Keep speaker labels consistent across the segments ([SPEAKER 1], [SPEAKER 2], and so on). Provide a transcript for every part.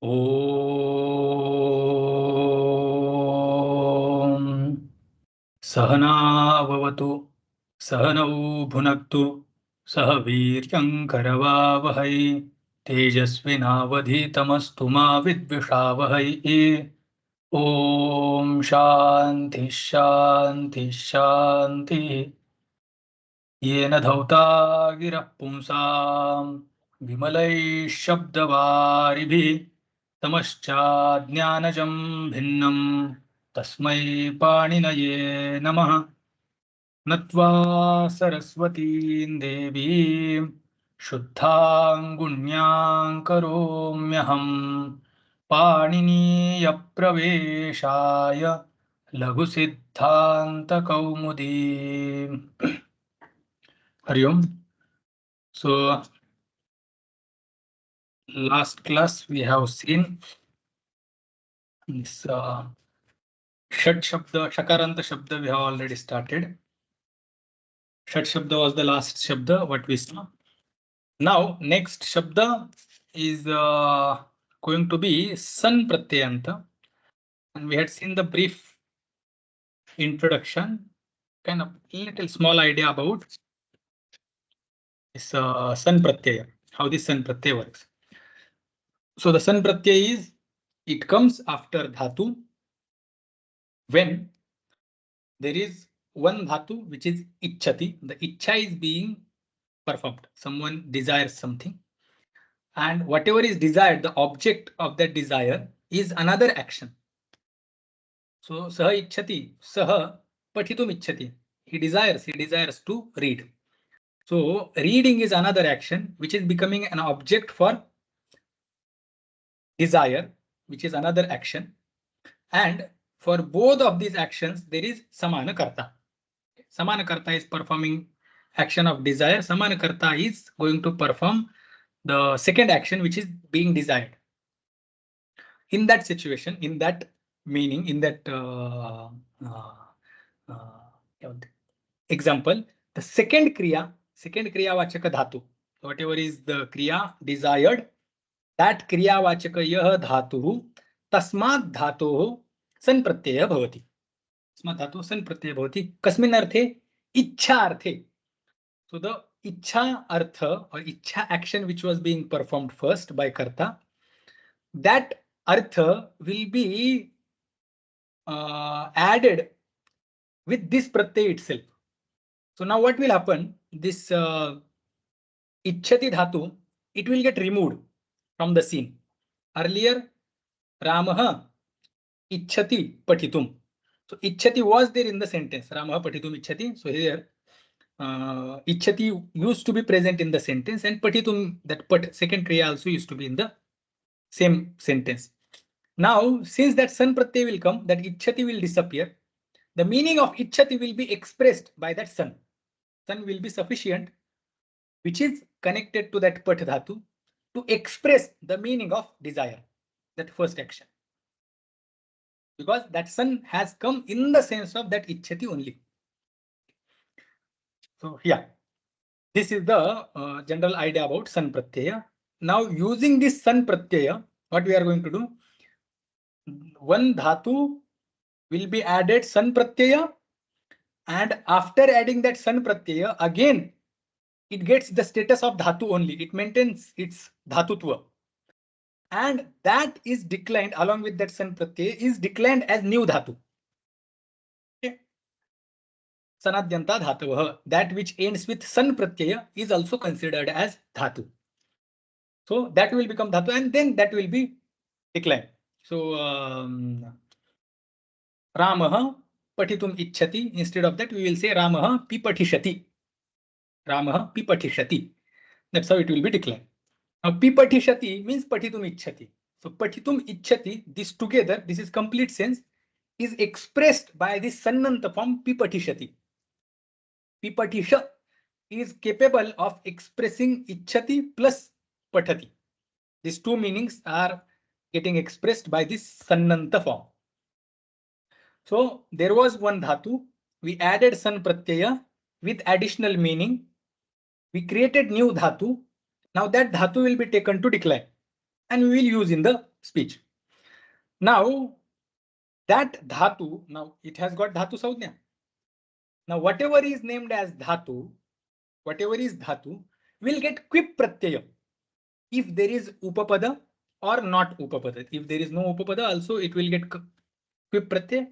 [SPEAKER 1] ॐ सहना भवतु सहनौ भुनक्तु सह वीर्यङ्करवावहै तेजस्विनावधीतमस्तु मा विद्विषावहै। ॐ शान्ति शान्ति शान्तिः। येन धौता गिरः पुंसां विमलैः शब्दवारिभिः तमश्चाज्ञानजं भिन्नं तस्मै पाणिनये नमः। नत्वा सरस्वतीं देवीं शुद्धां गुण्यां करोम्यहं पाणिनीयप्रवेशाय लघुसिद्धान्तकौमुदीम्। Hari Om. So last class we have seen this Shat Shabda, Shakaranta Shabda we have already started. Shat Shabda was the last Shabda what we saw. Now next Shabda is going to be San Pratyayanta, and we had seen the brief introduction, kind of little small idea about this San Pratyaya, how this San Pratyaya works. So the San Pratyaya is, it comes after Dhatu when there is one dhatu which is ichchati. The ichcha is being performed. Someone desires something, and whatever is desired, the object of that desire is another action. So saha ichchati, saha pathitum ichchati. He desires to read. So reading is another action which is becoming an object for desire, which is another action. And for both of these actions, there is samana karta. Samana karta is performing action of desire. Samana karta is going to perform the second action which is being desired. In that situation, in that meaning, in that example, the second kriya vachaka dhatu, whatever is the kriya desired, that kriya vachaka yah dhatu tasmat dhatu san pratyaya bhavati. Tasmat dhatu san pratyaya bhavati. Kasmin arthe? Ichha arthe. So the ichha artha or ichha action which was being performed first by karta, that artha will be added with this pratyay itself. So now what will happen? This ichhati dhatu, it will get removed from the scene. Earlier, Ramaha ichhati pathitum. So ichhati was there in the sentence. Ramaha pathitum ichhati. So here ichhati used to be present in the sentence, and pathitum, that second kriya also used to be in the same sentence. Now, since that san pratyay will come, that ichhati will disappear. The meaning of ichhati will be expressed by that san. San will be sufficient, which is connected to that pat dhatu, to express the meaning of desire, that first action. Because that san has come in the sense of that ichhati only. So yeah, this is the general idea about san pratyaya. Now using this san pratyaya, what we are going to do? One dhatu will be added san pratyaya, and after adding that san pratyaya, again it gets the status of dhatu only. It maintains its dhatutva, and that is declined along with that san pratyaya, is declined as new dhatu. Okay. Sanadyanta dhatu, that which ends with san pratyaya is also considered as dhatu. So that will become dhatu, and then that will be declined. So Ramaha pathitum ichhati. Instead of that, we will say Ramaha pipatishati. Ramaha pipatishati. That's how it will be declined. Now pipatishati means pathitum ichhati. So pathitum ichhati, this together, this is complete sense, is expressed by this sannanta form pipatishati. Pipatisha is capable of expressing ichhati plus pathati. These two meanings are getting expressed by this sannanta form. So there was one dhatu, we added san pratyaya with additional meaning. We created new dhatu. Now that dhatu will be taken to decline, and we will use in the speech. Now that dhatu, now it has got dhatu saudhya. Now whatever is named as dhatu, whatever is dhatu will get quip pratyaya if there is upapada or not upapada. If there is no upapada, also it will get quip pratyaya.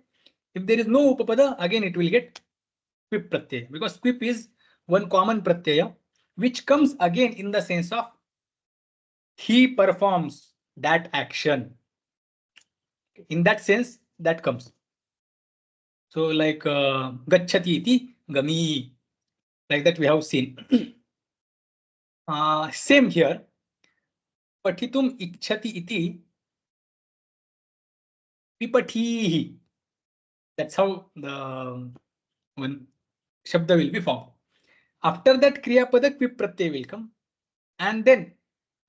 [SPEAKER 1] If there is no upapada, again it will get quip pratyaya, because quip is one common pratyaya which comes again in the sense of he performs that action. In that sense, that comes. So like gacchati iti gami, like that we have seen. Same here. Pathitum ichhati iti pipatihi. That's how the one shabda will be formed. After that kriya pada quip pratyay will come, and then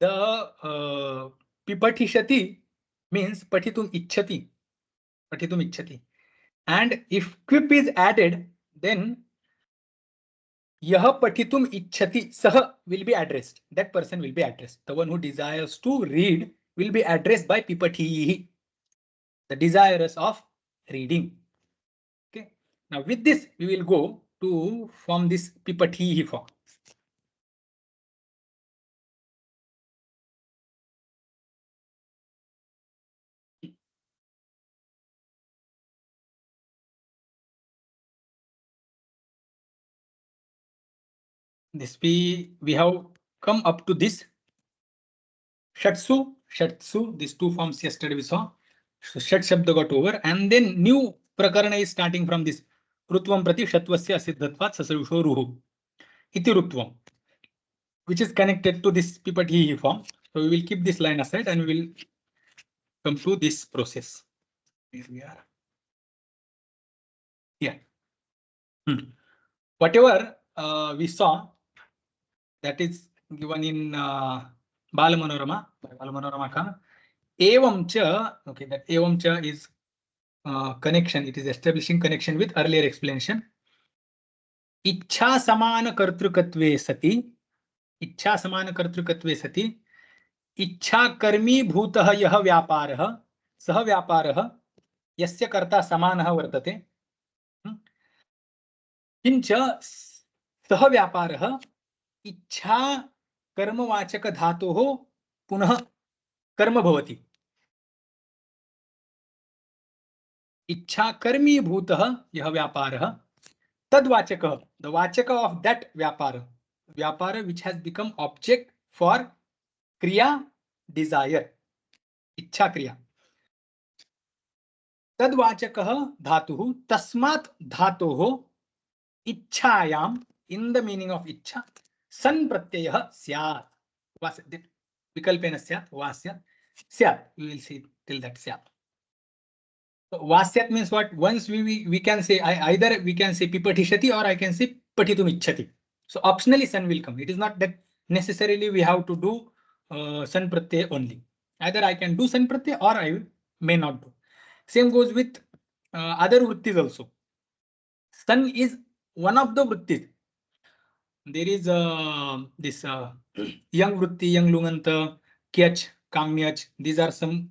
[SPEAKER 1] the pipatishati means patitum ichhati. Patitum ichhati. And if quip is added, then yah patitum ichhati sah will be addressed. That person will be addressed. The one who desires to read will be addressed by pipatihi, the desirous of reading. Okay. Now with this, we will go to form this pipatihi form. This we have come up to this shatsu, shatsu. These two forms yesterday we saw. So shat shabda got over, and then new prakarana is starting from this rutvam prati shatvasya asiddhatvat sasarusho ruhu iti rutvam, which is connected to this pipatihi form. So we will keep this line aside and we will come to this process. Here we are. Yeah. Whatever we saw, that is given in Balamanorama, Balamanorama Khan. Evam cha, okay, that evam cha is connection. It is establishing connection with earlier explanation. Ichha samana kartrukatve sati, इच्छा समान कर्तृकत्वे सति इच्छा कर्मी भूतः यः व्यापारः सः व्यापारः यस्य कर्ता समानः वर्तते किंच सः व्यापारः इच्छा कर्मवाचक धातोः पुनः कर्म भवति इच्छा कर्मी भूतः यः व्यापारः तद्वाचकः द वाचक ऑफ दैट व्यापार which has become object for kriya desire इच्छा क्रिया तद्वाचकः धातुः तस्मात् धातोः इच्छायाम in the meaning of इच्छा सन प्रत्ययः स्यात् विकल्पेन स्यात् वास्य स्यात् we will see till that स्यात्. So, vasyat means what? Once we can say either we can say pipatishati or I can say patitum ichhati. So optionally sun will come. It is not that necessarily we have to do sun pratyay only. Either I can do sun pratyay or I may not do. Same goes with other vrittis also. Sun is one of the vrittis. There is this young vritti, young lunganta, kyach, kamyach. These are some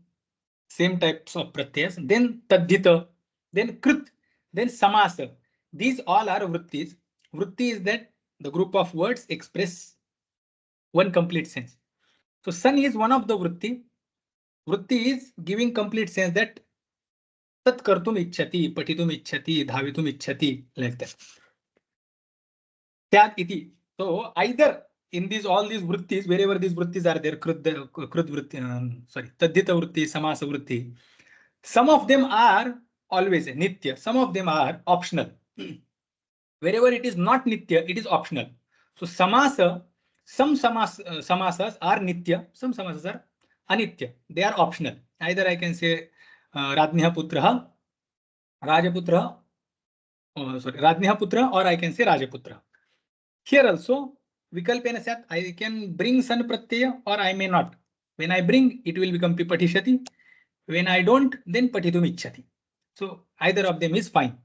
[SPEAKER 1] same types of pratyas. Then tadhita, then krit, then samasa. These all are vrittis. Vritti is that the group of words express one complete sense. So sun is one of the vritti. Vritti is giving complete sense that tat kartum ichhati, patitum ichhati, dhavitum ichhati, like that. Tyat iti. So either in these all these vrittis, wherever these vrittis are there, krut vritti, tadhita vritti, samasa vritti. Some of them are always nitya. Some of them are optional. Wherever it is not nitya, it is optional. So samasa, some samasas are nitya, some samasas are anitya. They are optional. Either I can say Radniha Putraha, Rajaputra, Radniha Putra, or I can say Rajaputra. Here also, Vikalpena Sat, I can bring San Pratyaya or I may not. When I bring, it will become Pipatishati. When I don't, then Patitum Ichhati. So either of them is fine.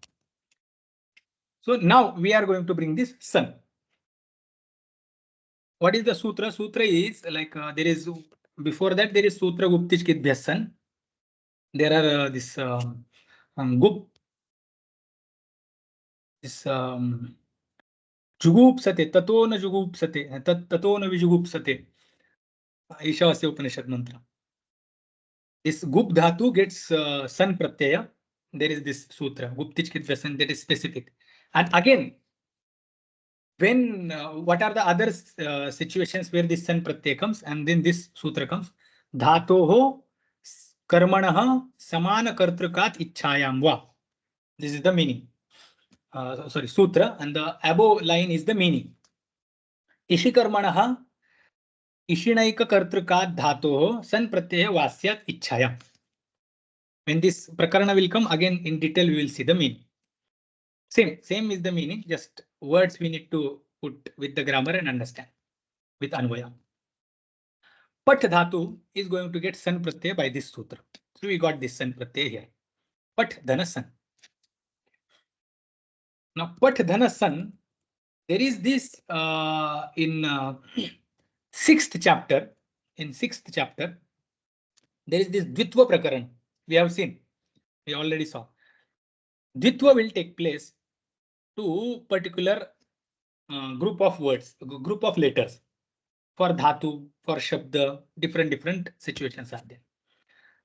[SPEAKER 1] So now we are going to bring this sun. What is the sutra? Sutra is like there is before that there is Sutra Guptich Kidbhyasan. There are this Gup, this Jugupsate, Tato na Jugupsate, Tato na Vijugupsate. Ishavasya Upanishad mantra. This Gup Dhatu gets San Pratyaya. There is this Sutra, Guptich Kidbhyasan, that is specific. And again, when what are the other situations where this San Pratyaya comes and then this Sutra comes? Dhatoho Karmanaha Samana Kartrukat Ichhayam Va. This is the meaning. Sorry, Sutra, and the above line is the meaning. Ishikarmanaha Ishinaika Kartrukat Dhatoho San Pratyaya Vasyat Ichhayam. When this Prakarana will come, again in detail we will see the meaning. Same is the meaning, just words we need to put with the grammar and understand with Anvaya. Pat Dhatu is going to get San Pratyaya by this Sutra. So we got this San Pratyaya here. Pat Dhana San. Now Pat Dhana San, there is this in 6th chapter. In 6th chapter, there is this Dvitva Prakaran. We have seen, we already saw. Dvitva will take place to particular group of words, group of letters. For Dhatu, for Shabda, different situations are there.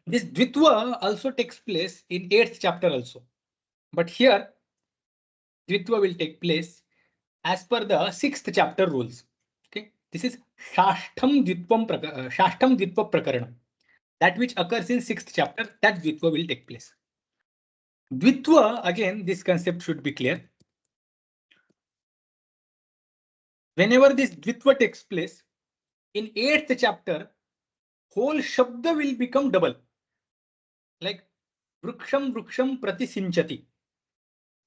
[SPEAKER 1] This Dvitva also takes place in 8th chapter also. But here, Dvitva will take place as per the 6th chapter rules. Okay, this is Shashtam Dvitva Prakaranam. That which occurs in 6th chapter, that Dvitva will take place. Dvitva, again, this concept should be clear. Whenever this Dvitva takes place, in 8th chapter, whole Shabda will become double. Like Vruksham Prati Sinchati.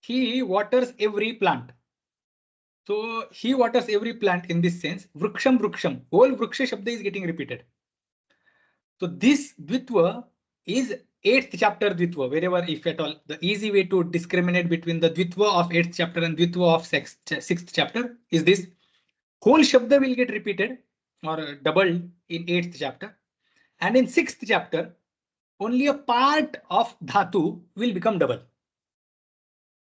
[SPEAKER 1] He waters every plant. So he waters every plant in this sense. Vruksham. Whole Vruksha Shabda is getting repeated. So this Dvitva is 8th chapter Dvitva. Wherever, if at all, the easy way to discriminate between the Dvitva of 8th chapter and Dvitva of 6th chapter is this. Whole Shabda will get repeated or doubled in 8th chapter. And in 6th chapter, only a part of Dhatu will become double.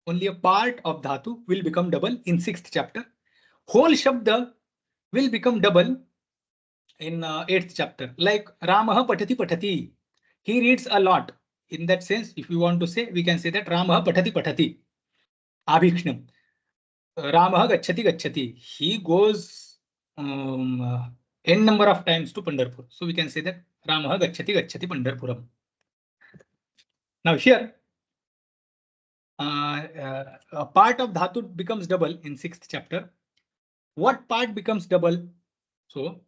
[SPEAKER 1] Only a part of Dhatu will become double in 6th chapter. Whole Shabda will become double in 8th chapter. Like Ramaha Patati Patati. He reads a lot. In that sense, if you want to say, we can say that Ramaha Patati Patati. Abhikshnam. Ramaha Gachati Gachati. He goes n number of times to Pandharpur. So we can say that Ramaha Gachati Gachati Pandharpuram. Now here, a part of Dhatu becomes double in 6th chapter. What part becomes double? So,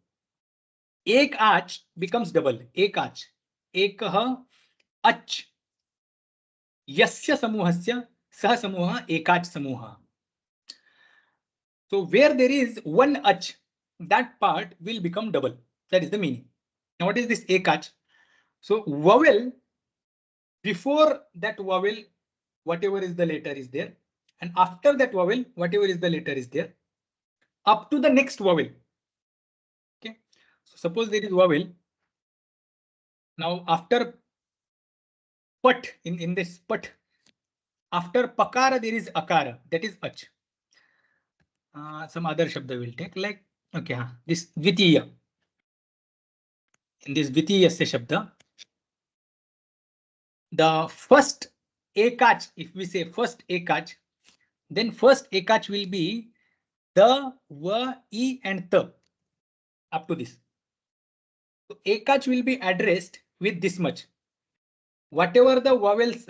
[SPEAKER 1] Ek Ach becomes double. Ek Ach. Ekah Ach. Yasya Samuhasya Sah Samuha Ekach Samuha. So, where there is one Ach, that part will become double. That is the meaning. Now, what is this Ekach? So, vowel, before that vowel, whatever is the letter is there, and after that vowel, whatever is the letter is there, up to the next vowel. Okay, so suppose there is vowel. Now after Pat, in this Pat, after Pakara there is Akara, that is Ach. Some other Shabda will take, like, okay, this Dvitiya. In this Dvitiya Shabda, the first Ekach, if we say first Ekach, then first Ekach will be the, Va, E and T. Up to this. So Ekach will be addressed with this much. Whatever the vowels,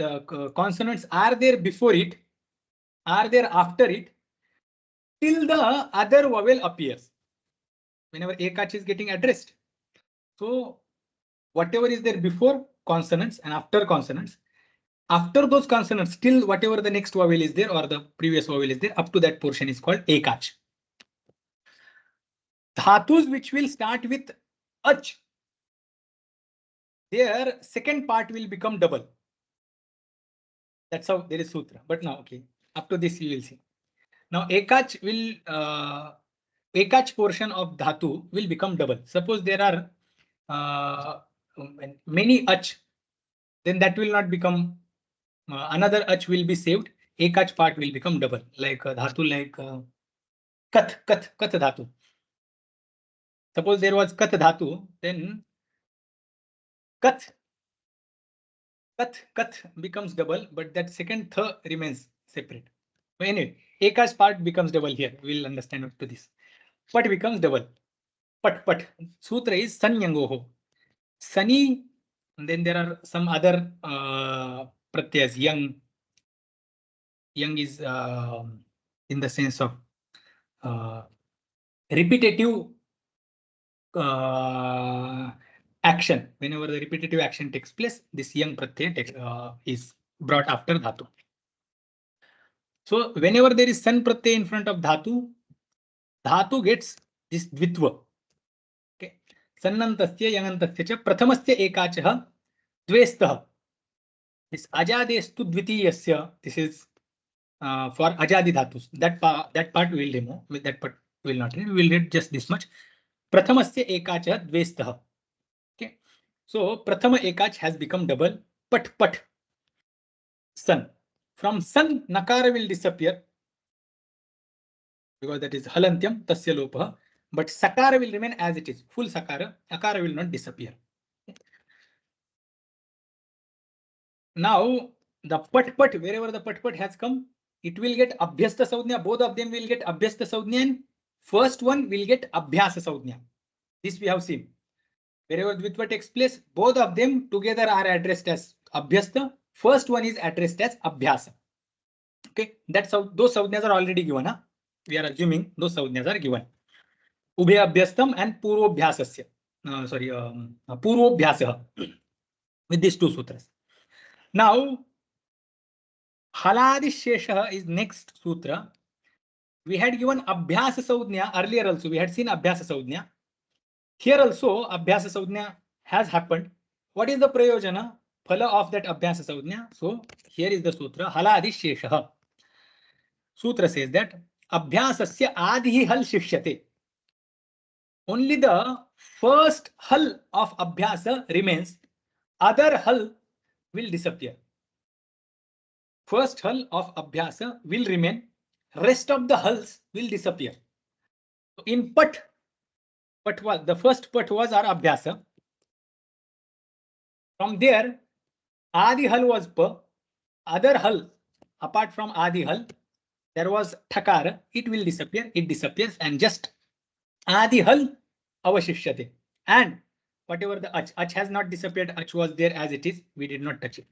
[SPEAKER 1] consonants are there before it, are there after it, till the other vowel appears. Whenever Ekach is getting addressed. So whatever is there before consonants and after consonants, after those consonants, till whatever the next vowel is there or the previous vowel is there, up to that portion is called Ekach. Dhatus which will start with Ach, their second part will become double. That's how there is Sutra. But now, okay, up to this you will see. Now Ekach will, Ekach portion of Dhatu will become double. Suppose there are many ach, then that will not become another ach will be saved. Ekach part will become double, like dhatu, like kath dhatu. Suppose there was kath dhatu, then kath becomes double, but that second th remains separate. So anyway, ekach part becomes double here. We'll understand up to this. Pat becomes double. Pat. Sutra is sanyangoho. Sani, and then there are some other pratyas. Young is in the sense of repetitive action. Whenever the repetitive action takes place, this young pratyay is brought after dhatu. So whenever there is san pratyay in front of dhatu gets this dvitva. Okay. Sannantasya yangantasya cha prathamasya ekachah dvestah. This ajadestu dvitiyasya, this is for ajadi dhatus. That part we will remove. With that part we will not read. We will read just this much. Prathamasya ekachah dvestah. Okay. So prathama ekach has become double. Pat. San. From san, nakara will disappear because that is halantyam tasya lopah. But sakara will remain as it is. Full sakara. Akara will not disappear. Now the pat, wherever the pat has come, it will get abhyasta saudhnya. Both of them will get abhyasta saudhnya, and first one will get abhyasa saudhnya. This we have seen. Wherever dvitva takes place, both of them together are addressed as abhyasta. First one is addressed as abhyasa. Okay, that's how those saudhnyas are already given. Huh? We are assuming those saudhnyas are given. Ubhe abhyastam and purvobhyasasya. Purvobhyasah. With these two sutras. Now, haladi shesha is next sutra. We had given abhyasa saudhnya earlier also. We had seen abhyasa saudhnya. Here also abhyasa saudhnya has happened. What is the prayojana? Phala of that abhyasa saudhnya. So here is the sutra. Haladi shesha. Sutra says that abhyasasya adhi hal shishyate. Only the first hal of abhyasa remains. Other hal will disappear. First hal of abhyasa will remain. Rest of the hulls will disappear. In pat was the first pat was our abhyasa. From there, adi hal was pa. Other hal, apart from adi hal, there was thakara. It will disappear. It disappears, and just adi hal avashishyate. And whatever the ach has not disappeared. Ach was there as it is. We did not touch it.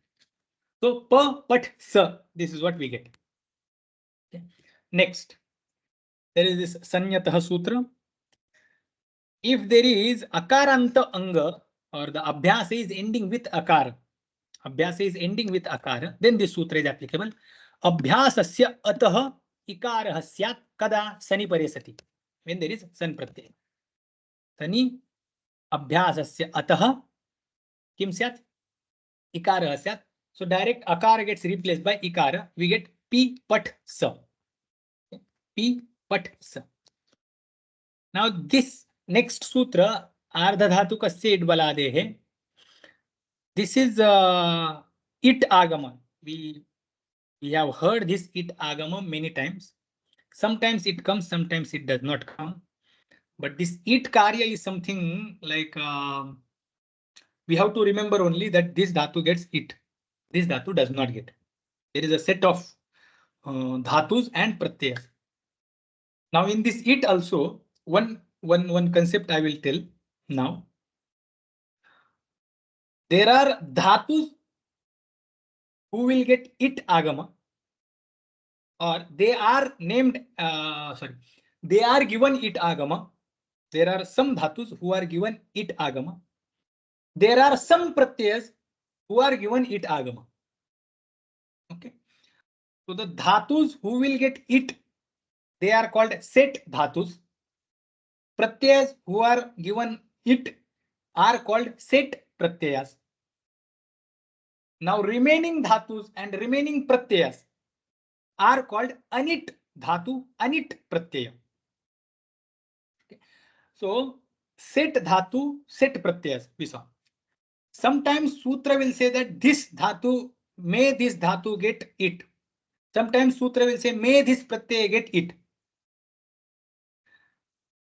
[SPEAKER 1] So pa, pat, sa. This is what we get. Okay. Next, there is this sanyatah sutra. If there is akaranta anga, or the abhyasa is ending with akara, then this sutra is applicable. Abhyasasya atah ikarah syat kada sani paresati. When there is san pratyay. Sani abhyasasya atah kim syat? Ikarah syat. So direct akara gets replaced by ikara. We get p pat sa. P pat sa. Now this next sutra, ardha dhatu kasya it balade. This is it agama. We have heard this it agama many times. Sometimes it comes, sometimes it does not come. But this it karya is something like we have to remember only that this dhatu gets it. This dhatu does not get. There is a set of dhatus and pratyayas. Now in this it also, one concept I will tell now. There are dhatus who will get it agama, or they are named, they are given it agama. There are some dhatus who are given it agama. There are some pratyayas who are given it agama. Okay. So the dhatus who will get it, they are called set dhatus. Pratyayas who are given it are called set pratyayas. Now remaining dhatus and remaining pratyayas are called anit dhatu, anit pratyaya. Okay. So set dhatu, set pratyas, we saw. Sometimes sutra will say that this dhatu, may this dhatu get it. Sometimes sutra will say may this pratyaya get it.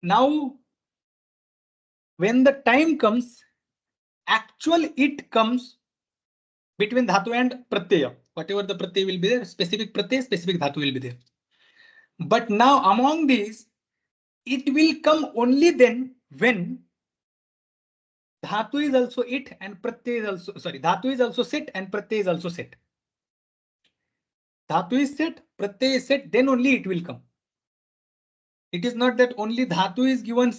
[SPEAKER 1] Now, when the time comes, actual it comes between dhatu and pratyaya. Whatever the pratyaya will be there, specific pratyaya, specific dhatu will be there. But now among these, it will come only then when dhatu is also it and pratyaya is also, sorry, dhatu is also set and pratyaya is also set. Dhatu is set, pratyaya is set, then only it will come. It is not that only dhatu is given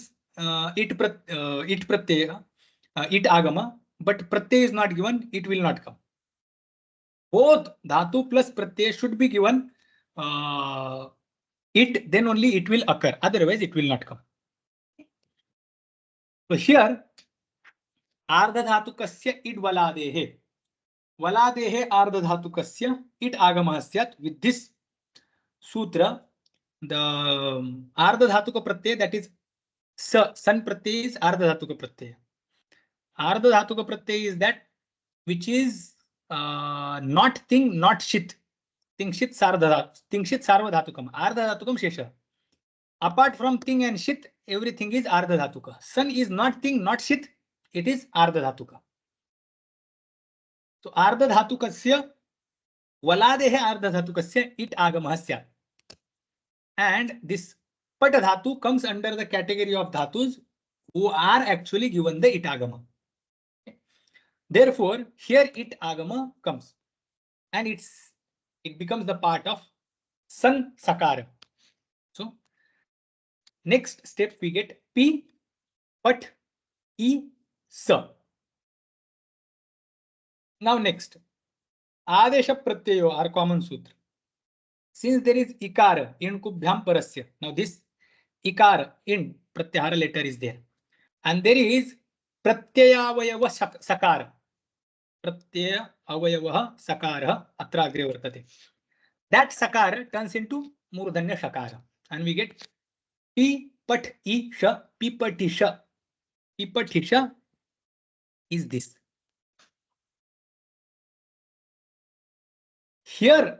[SPEAKER 1] it pratyaya, it agama, but pratyaya is not given, it will not come. Both dhatu plus pratyaya should be given it, then only it will occur. Otherwise, it will not come. So here, ardhadhatukasya id valadehe. Valadehe ardhadhatukasya id agamah syat. With this sutra, the ardhadhatuka pratyaya, that is san pratyaya, is ardhadhatuka pratyaya. Ardhadhatuka pratyaya is that which is not thing, not shit. Tingshit sarvadhatukam. Ardhadhatukam shesha. Apart from thing and shit, everything is ardhadhatuka. Sun is not thing, not shit. It is ardhadhatuka. So ardhadhatukasya valadehe ardhadhatukasya it agamahasya. And this patadhatu comes under the category of dhatus who are actually given the it agama. Therefore, here it agama comes and it becomes the part of san sakara. So next step we get P, Pat, E, Sa. Now next, Adesha Pratyayo are common sutra. Since there is Ikara in Kubhyam Parasya, now this Ikara in Pratyahara letter is there. And there is Pratyayavayava Sakara. Pratyayavayava Sakara atra agre vartate. That Sakara turns into Murdanya Shakara. And we get P, Pat, E, Sha, Pipatisha. Pipatisha is this. Here,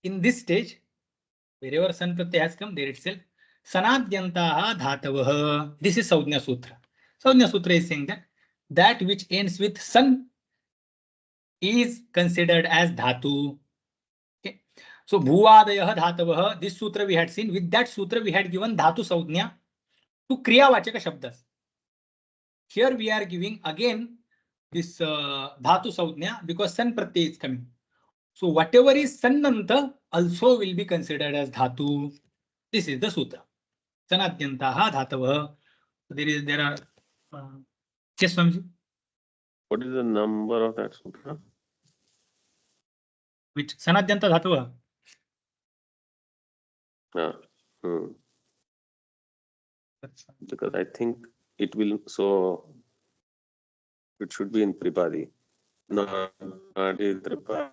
[SPEAKER 1] in this stage, wherever san pratyaya has come, there itself, sanadyantaha dhatavaha. This is Saujnya Sutra. Saujnya Sutra is saying that that which ends with san is considered as dhatu. Okay. So bhuvadayah dhatavaha. This sutra we had seen. With that sutra we had given dhatu Saujnya to kriyavachaka shabdas. Here we are giving again this dhatu Saujnya because san pratyaya is coming. So whatever is sannanta also will be considered as dhatu. This is the sutra. Sanadyantaha dhatavaha. There are yes, Swamiji.
[SPEAKER 2] What is the number of that sutra?
[SPEAKER 1] Which Sanadyanta dhatavaha?
[SPEAKER 2] Because I think it will, so it should be in Tripadi. Not in Tripadi.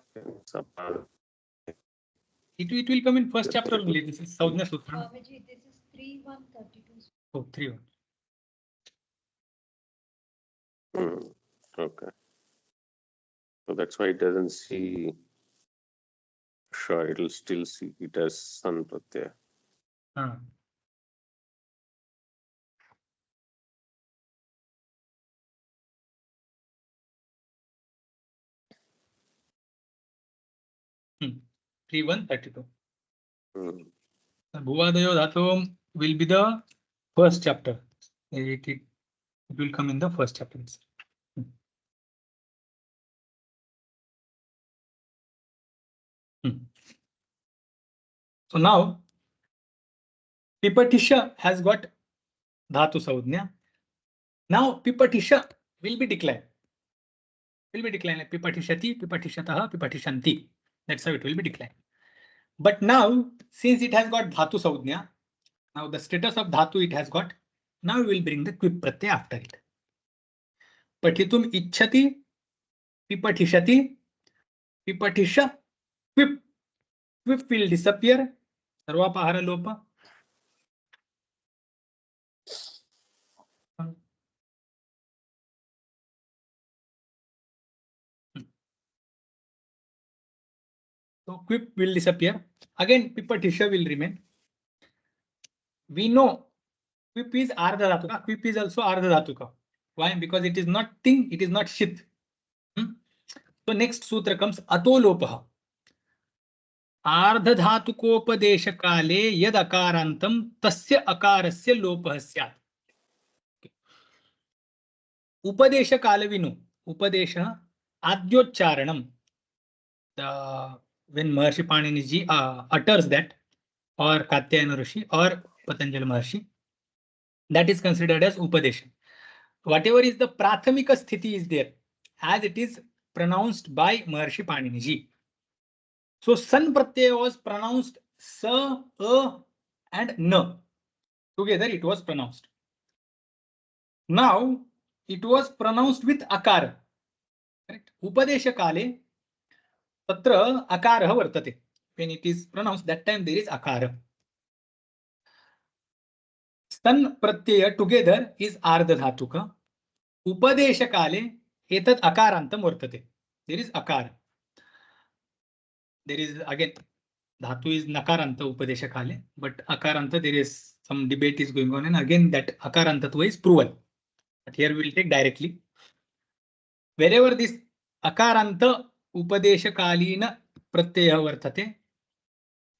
[SPEAKER 1] It will come in first chapter only. This is Saujnya Sutra.
[SPEAKER 3] This is 3.132.
[SPEAKER 1] Oh, 3.1.
[SPEAKER 2] Okay. So that's why it doesn't see. Sure, it'll still see it as san pratyaya.
[SPEAKER 1] Hmm. 3.132.
[SPEAKER 2] Hmm.
[SPEAKER 1] Bhuvadayo dhatu will be the first chapter. It will come in the first chapter. So now Pipatisha has got dhatu Saujnya. Now Pipatisha will be declined. Will be declined like Pipatishati, Pipatishataha, Pipatishanti. That's how it will be declined. But now, since it has got dhatu Saujnya, now the status of dhatu it has got, now we will bring the quip pratyaya after it. Patitum ichhati, Pipatishati, Pipatisha, quip. Quip will disappear. Sarvapahara lopa. So quip will disappear. Again, pipatisha will remain. We know quip is ardha dhatuka. Quip is also ardha dhatuka. Why? Because it is not ting, it is not shit. So next sutra comes atolopaha. आर्ध धातुकोपदेश काले यद अकारांतम तस्य अकारस्य लोपः स्यात्. उपदेश काल विनु उपदेश आद्योच्चारणम. When Maharshi Panini ji utters that, or Katyayana Rishi or Patanjali Maharshi, that is considered as upadesha. Whatever is the prathamika sthiti is there, as it is pronounced by Maharshi Panini ji. So san pratyaya was pronounced sa, a, and na. Together it was pronounced. Now it was pronounced with akara. Correct? Upadesha kale tatra akarah vartate. When it is pronounced, that time there is akara. San pratyaya together is ardha dhatuka. Upadesha kale etat akarantam vartate. There is akara. There is again dhatu is nakaranta upadesha kale, but akaranta there is some debate is going on, and again that akarantatva is proven. But here we will take directly. Wherever this akaranta upadesha kalina pratyaya vartate,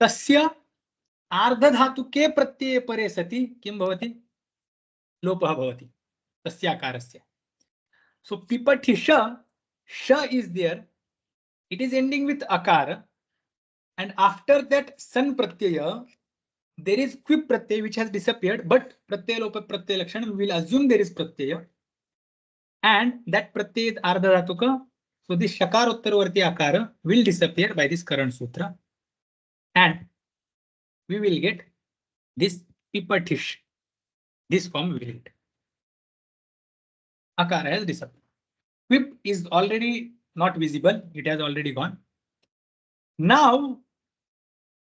[SPEAKER 1] tasya ardha dhatuke pratyaya pare sati kim bhavati? Lopah bhavati. Tasya akarasya. So pipatisha, sha is there. It is ending with akara. And after that san pratyaya, there is quip pratyaya which has disappeared, but pratyaya lopa pratyaya lakshana, we will assume there is pratyaya. And that pratyaya is ardha dhatuka. So this shakarottaravarti akara will disappear by this current sutra. And we will get this pipatish. This form we will get. Akara has disappeared. Quip is already not visible. It has already gone. Now,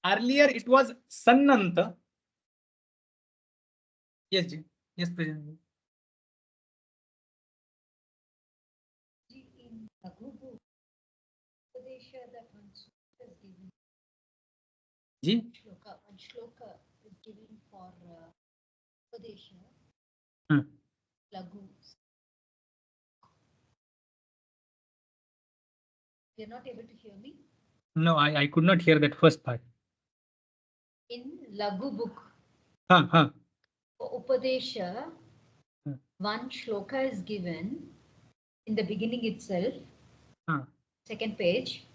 [SPEAKER 1] earlier it was sannanta. Yes, Ji. Yes, President.
[SPEAKER 3] In Laghu book, Upadesha, that one sutra is given.
[SPEAKER 1] Ji.
[SPEAKER 3] One shloka is given for Upadesha. Laghu. You're not able to hear me?
[SPEAKER 1] No, I could not hear that first part.
[SPEAKER 3] In Laghu book,
[SPEAKER 1] For
[SPEAKER 3] for Upadesha, one shloka is given in the beginning itself, second page.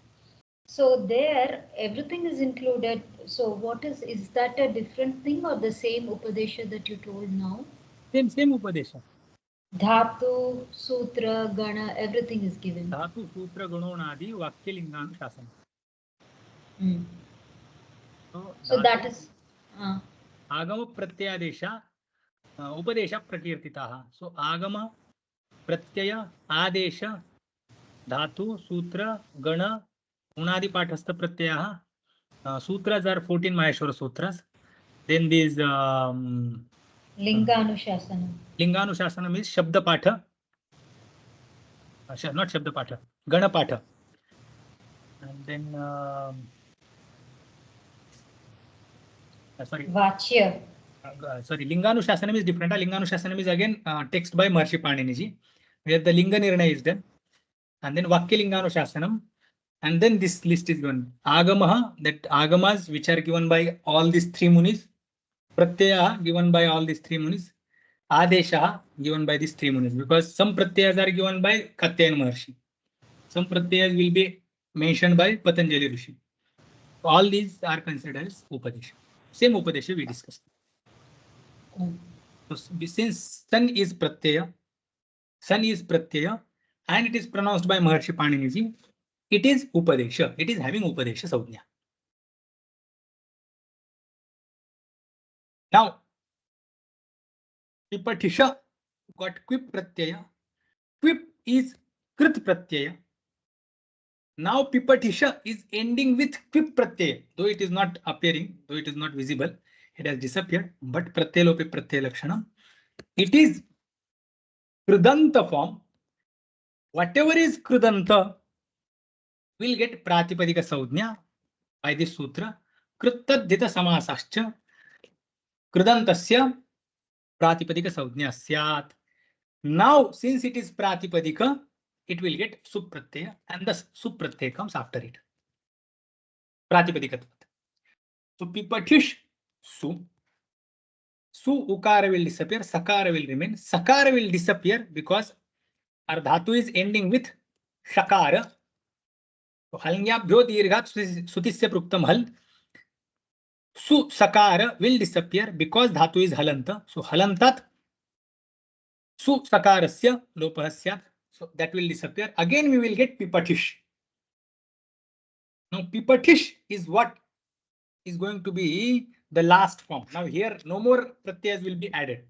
[SPEAKER 3] So there, everything is included. So what is that a different thing or the same Upadesha that you told now?
[SPEAKER 1] Same Upadesha.
[SPEAKER 3] Dhatu, Sutra, Gana, everything is given.
[SPEAKER 1] Dhatu, Sutra, Gunonadi, Vakya, Linganushasana.
[SPEAKER 3] So that is
[SPEAKER 1] Agama Pratyadesha, Upadesha Prakirtitaha. So Agama, Pratyaya, Adesha, Dhatu, Sutra, Gana, Unadi Pathastha Pratyaha. Sutras are 14 Maheshwara Sutras. Then these
[SPEAKER 3] Linganushasana.
[SPEAKER 1] Linganushasana means Shabda Patha. Not Shabda Patha, Gana Patha. And then sorry.
[SPEAKER 3] Vachya.
[SPEAKER 1] Sorry, Linganushasana is different. Linganushasana is again text by Maharshi Panini ji, where the Linga Nirnaya is done. And then Vakya Linganushasana. And then this list is given. Agamaha, that Agamas which are given by all these three munis. Pratyaya given by all these three munis. Adesha given by these three munis. Because some Pratyayas are given by Katyayana Maharshi. Some Pratyayas will be mentioned by Patanjali Rishi. All these are considered as Upadesha. Same Upadesha we discussed. So since San is Pratyaya, and it is pronounced by Maharshi Panini ji, it is Upadesha. It is having Upadesha Saudhya. Now, Pipatisha got Quip Pratyaya. Quip is Krit Pratyaya. Now Pipatisha is ending with Quip Pratyaya. Though it is not appearing, though it is not visible, it has disappeared. But Pratyalope Pratyaya Lakshana. It is Krudanta form. Whatever is Krudanta will get Pratipadika Saudhya. by this sutra, कृत्तद्धित समासाश्च कृदन्तस्य प्रातिपदिक संज्ञा स्यात्. Now, since it is pratipadika, it will get sup pratyaya, and the sup pratyaya comes after it. Pratipadika. So pipatish su. Su ukara will disappear, sakara will remain. Sakara will disappear because our dhatu is ending with shakara. So halyabhyo dirghat sutisya pruktam hal. Su sakara will disappear because dhatu is halanta. So halantat su sakarasya lopahasya. So that will disappear. Again we will get pipatish. Now pipatish is what is going to be the last form. Now here no more pratyas will be added.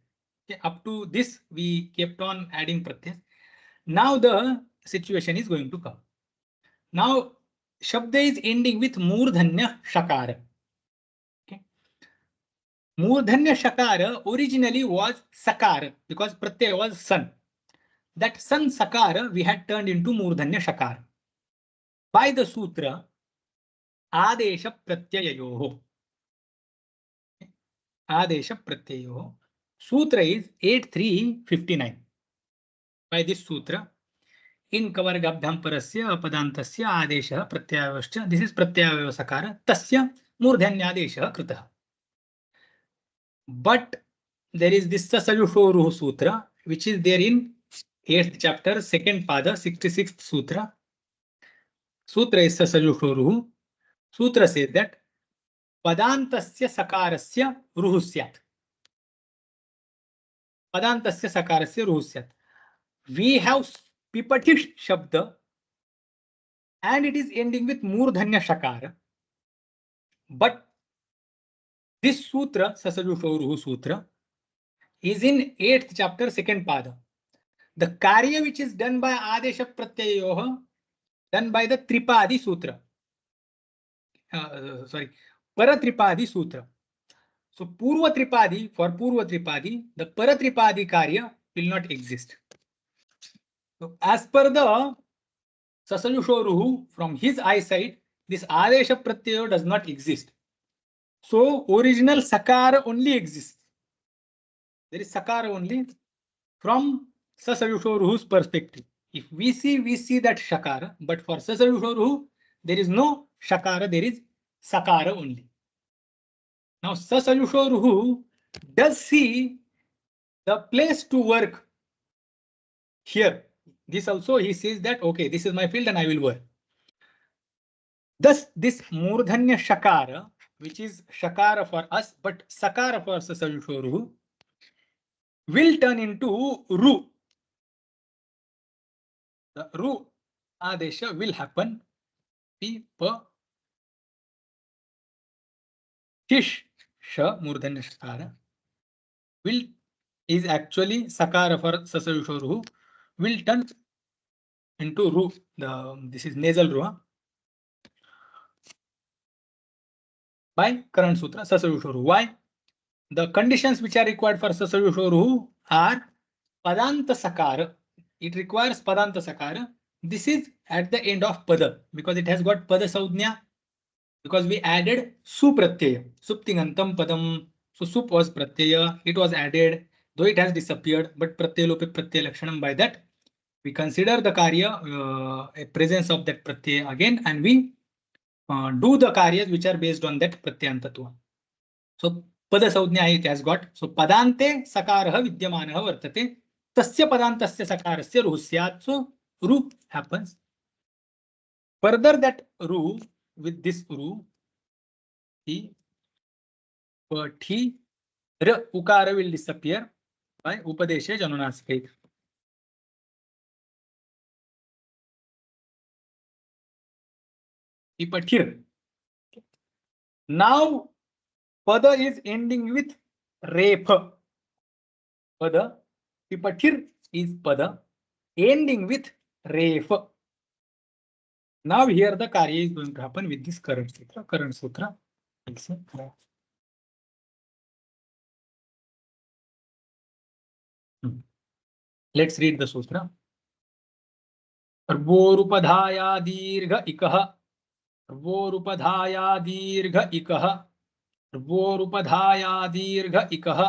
[SPEAKER 1] Okay, up to this we kept on adding pratyas. Now the situation is going to come. Now Shabda is ending with Murdhanya Shakara. Okay. Murdhanya Shakara originally was Sakara because Pratyaya was Sun. That Sun Sakara we had turned into Murdhanya Shakara. By the Sutra, Adesha Pratyayoho. Adesha Pratyayoho. Sutra is 8359. By this Sutra, in kavargabdham parasya padantasya adesha pratyayavascha. This is pratyayava sakara. Tasya murdhanyadesha kritah. But there is this Sasayushoruh Sutra, which is there in 8th chapter, 2nd pada, 66th Sutra. Sutra is Sasayushoruh. Sutra says that Padantasya Sakarasya Ruhusyat. Padantasya Sakarasya Ruhusyat. We have Pipatish Shabda and it is ending with Murdhanya Shakara. But this Sutra, Sasayushoruh Sutra, is in 8th chapter, 2nd pada. The Karya which is done by Adesha Pratyayoha, done by the Tripadi Sutra. Paratripadi Sutra. So Purva Tripadi, for Purva Tripadi, the Paratripadi Karya will not exist. So as per the Sasayushoruhu, from his eyesight, this Adesha Pratyayo does not exist. So original Sakara only exists. There is Sakara only from Sasayushoruhu's perspective. If we see that Shakara, but for Sasayushoruhu, there is no Shakara, there is Sakara only. Now Sasayushoruhu does see the place to work here. This also he says that, okay, this is my field and I will work. Thus, this Murdhanya Shakara, which is Shakara for us, but Sakara for Sasayushoruhu, will turn into Ru. The Ru Adesha will happen. Tish Sha Murdhanya Shakara will is actually Sakara for Sasayushoruhu, will turn into Ru. This is nasal Ru. By current Sutra, Sasayushoruhu. Why? The conditions which are required for Sasayushoruhu are Padanta Sakara. It requires Padanta Sakara. This is at the end of Pada because it has got Pada Saudnya. Because we added Su Pratyaya. Suptingantam Padam. So Sup was Pratyaya. It was added, though it has disappeared, but Pratyaya Lope Pratyaya Lakshanam. By that, we consider the Karya, a presence of that Pratyaya again, and we do the Karyas which are based on that Pratyantatva. So Pada Saudnya it has got. So Padante Sakaraha Vidyamanaha Vartate. Tasya Padantasya Sakarasya Ruhusyat. So Ru happens. Further that Ru, with this Ru, He, Ra Ukara will disappear by Upadesha Janunasika. Pipatir. Now Pada is ending with Repha. Pada. Pipatir is Pada ending with Repha. Now here the Karya is going to happen with this current Sutra. Current Sutra. Let's read the Sutra. Arvorupadhaya dirgha ikaha र्वोरुपधाया दीर्घ इकः र्वोरुपधाया दीर्घ इकः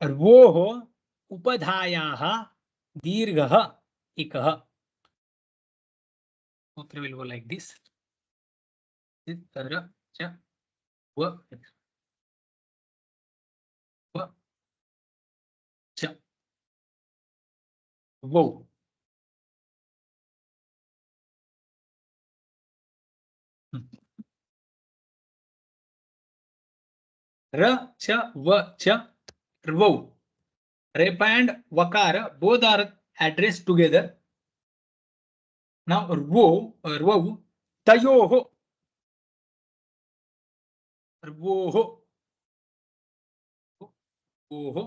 [SPEAKER 1] र्वोः उपधायाः दीर्घः इकः. Sutra will go like this. Tara cha wa cha wo. Ra cha wa cha rvo. Repa and vakara both are addressed together. Now rvo tayoho rvoho ओहो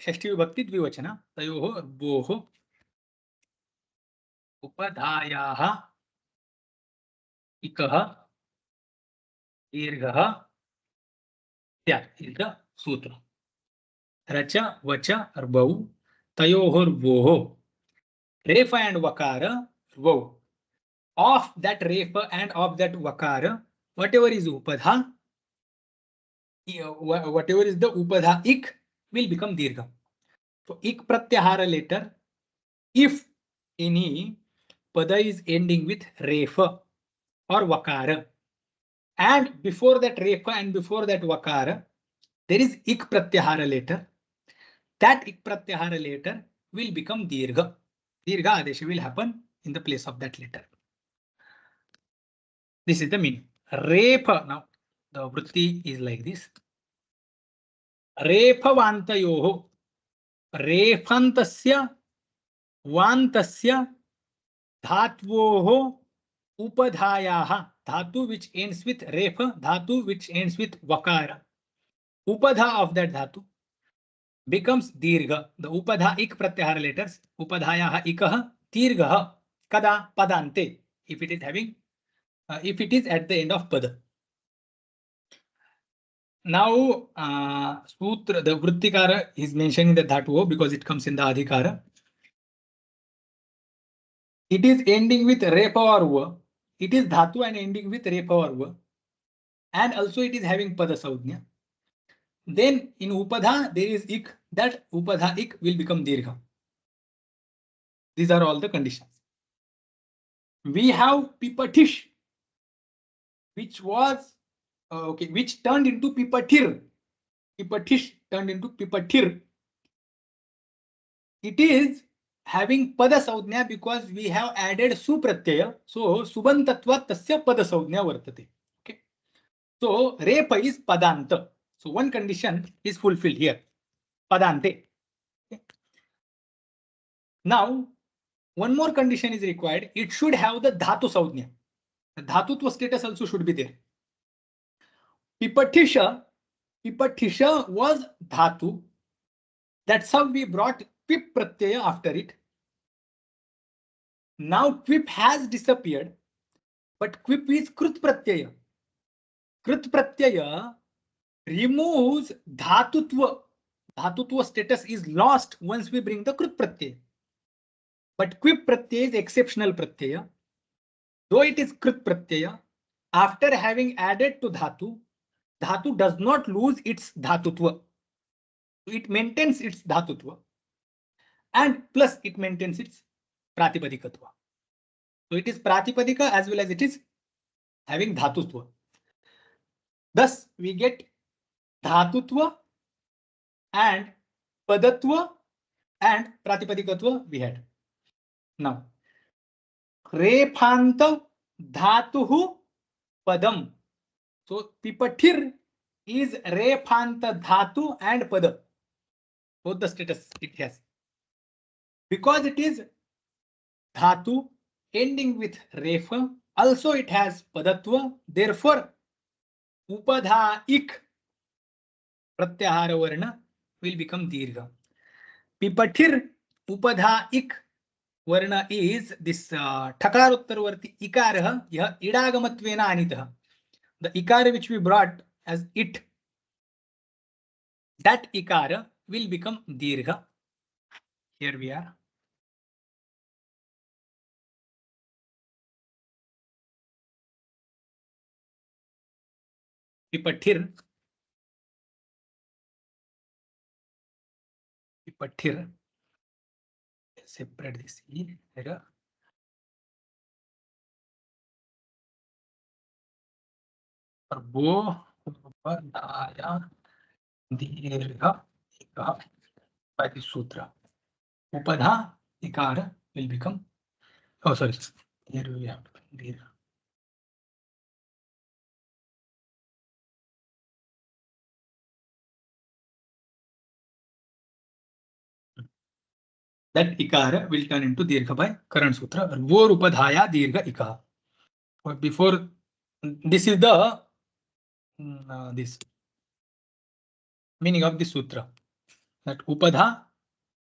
[SPEAKER 1] षष्ठी विभक्ति द्विवचन तयोः रवोः उपधायाः इकः दीर्घः इत्यादि सूत्र. रच वच रवौ तयोः रवोः रेफ and vakara rvau. Of that refa and of that vakara, whatever is upadha, whatever is the upadha ik will become dirgha. So ik pratyahara later, if any pada is ending with refa or vakara, and before that refa and before that vakara, there is ik pratyahara later. That ik pratyahara later will become dirgha. Dirgha adesha will happen in the place of that letter. This is the meaning. Repa. Now the vritti is like this. Repavantayoho. Refantasya vantasya dhatvoho upadhayaha. Dhatu which ends with refa, dhatu which ends with vakara. Upadha of that dhatu becomes dirgha. The upadha ik pratyahara letters. Upadhayaha ikah dirgha. Kada padante. If it is having if it is at the end of pada. Now, sutra, the vrittikara is mentioning the dhatu because it comes in the adhikara. It is ending with repa or va. It is dhatu and ending with repa or va. And also it is having pada saudhnya. Then in upadha there is ik. That upadha ik will become dirgha. These are all the conditions. We have pipatish, which was which turned into pipatir. Pipatish turned into pipatir. It is having pada saudhnya because we have added su pratyaya. So subantatva tasya pada saudhnya vartate. Okay. So repa is padanta. So one condition is fulfilled here. Padante. Okay. Now one more condition is required. It should have the dhatu saudhnya. The dhatutva status also should be there. Pipatisha was dhatu. That's how we brought pip pratyaya after it. Now quip has disappeared, but quip is krut pratyaya. Krut pratyaya removes dhatutva. Dhatutva status is lost once we bring the krut pratyaya. But quip pratyaya is exceptional pratyaya. Though it is krut pratyaya, after having added to dhatu, dhatu does not lose its dhatutva. It maintains its dhatutva and plus it maintains its pratipadikatva. So it is pratipadika as well as it is having dhatutva. Thus we get dhatutva and padatva and pratipadikatva we had. Now rephanta dhatuhu padam. So pipatir is rephanta dhatu and pada. Both the status it has. Because it is dhatu ending with refa, also it has padatva. Therefore, upadha ik pratyahara varna will become dirgha. Pipatir upadha ik varna is this thakarottaravarti ikara yah idagamattvena anitah. The ikara which we brought as it, that ikara will become dirgha. Here we are. Pipathir. Pipathir. Separate this E. Bo Upadaya Dirgha Ika by the sutra. Upadha Ikara will become. Oh, sorry. Here we have Dirgha. That Ikara will turn into Dirgha by current sutra. Vor Upadhaya Dirgha Ika. But before this is the this meaning of the sutra. That Upadha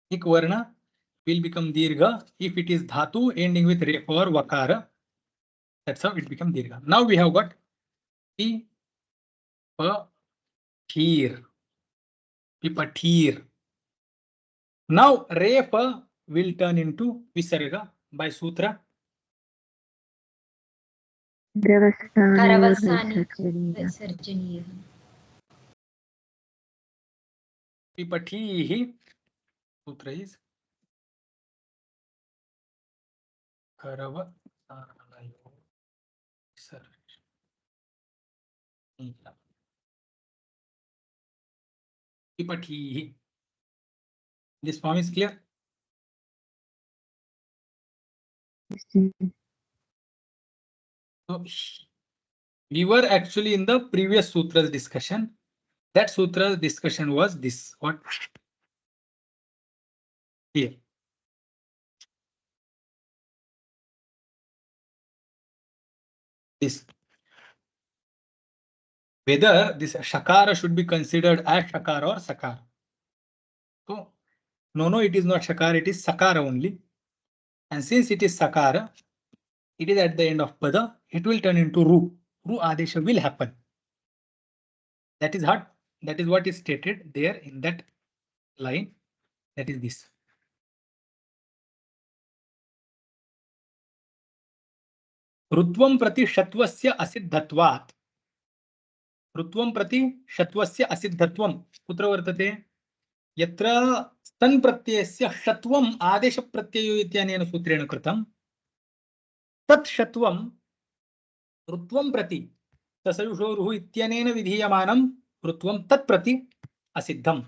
[SPEAKER 1] Ik Varna will become Dirgha if it is Dhatu ending with Re or Vakara. That's how it becomes Dirgha. Now we have got Pipathir. Pipathir. Now Refa will turn into Visarga by sutra.
[SPEAKER 3] Karavasani Visarjaniya.
[SPEAKER 1] Pipathihi. Sutra is Karava. Pipathihi. This form is clear. So we were actually in the previous sutra's discussion. That sutra's discussion was this. What? Here. This. Whether this Shakara should be considered as Shakara or Sakara. So, no, it is not Shakara, it is Sakara only. And since it is Sakara, it is at the end of Pada, it will turn into Ru. Ru Adesha will happen. That is what is stated there in that line. That is this. Rutvam prati Shatvasya asiddhatvat. Rutvam prati Shatvasya asiddhatvam. Kutra vartate? Yatra stan pratyayasya Shatvam Adesha pratyayo ityanena sutrena kritam. Tat Shatvam Rutvam prati Tasayushoruhu ityanena vidhiyamanam Rutvam tat prati asiddham.